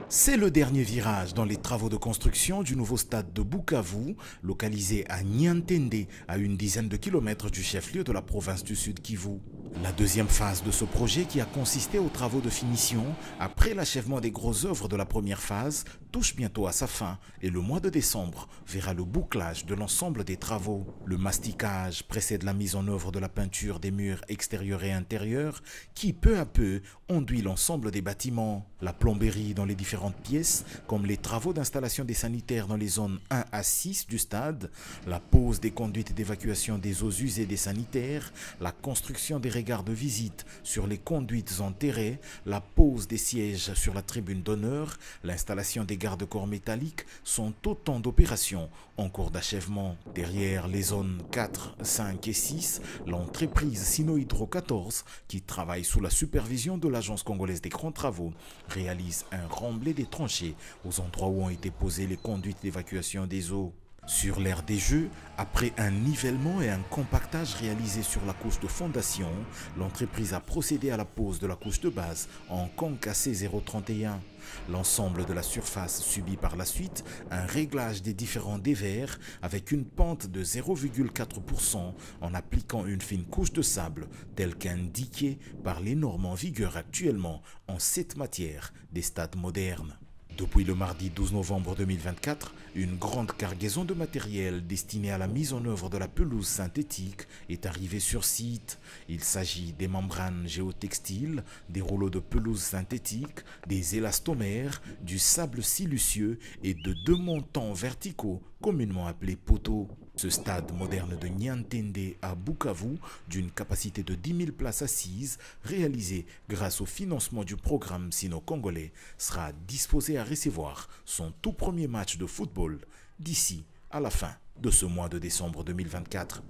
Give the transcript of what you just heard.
C'est le dernier virage dans les travaux de construction du nouveau stade de Bukavu, localisé à Niantende, à une dizaine de kilomètres du chef-lieu de la province du Sud Kivu. La deuxième phase de ce projet, qui a consisté aux travaux de finition après l'achèvement des grosses œuvres de la première phase, touche bientôt à sa fin et le mois de décembre verra le bouclage de l'ensemble des travaux. Le masticage précède la mise en œuvre de la peinture des murs extérieurs et intérieurs qui, peu à peu, enduit l'ensemble des bâtiments. La plomberie dans les différentes pièces, comme les travaux d'installation des sanitaires dans les zones 1 à 6 du stade, la pose des conduites d'évacuation des eaux usées des sanitaires, la construction des regards de visite sur les conduites enterrées, la pose des sièges sur la tribune d'honneur, l'installation des garde-corps métalliques sont autant d'opérations en cours d'achèvement. Derrière les zones 4, 5 et 6, l'entreprise Sinohydro 14, qui travaille sous la supervision de l'Agence congolaise des grands travaux, réalise un remblai des tranchées aux endroits où ont été posées les conduites d'évacuation des eaux. Sur l'aire des jeux, après un nivellement et un compactage réalisé sur la couche de fondation, l'entreprise a procédé à la pose de la couche de base en concassé 031. L'ensemble de la surface subit par la suite un réglage des différents dévers avec une pente de 0,4% en appliquant une fine couche de sable telle qu'indiquée par les normes en vigueur actuellement en cette matière des stades modernes. Depuis le mardi 12 novembre 2024, une grande cargaison de matériel destiné à la mise en œuvre de la pelouse synthétique est arrivée sur site. Il s'agit des membranes géotextiles, des rouleaux de pelouse synthétique, des élastomères, du sable silicieux et de deux montants verticaux communément appelés poteaux. Ce stade moderne de Niantende à Bukavu, d'une capacité de 10 000 places assises, réalisé grâce au financement du programme sino-congolais, sera disposé à recevoir son tout premier match de football d'ici à la fin de ce mois de décembre 2024.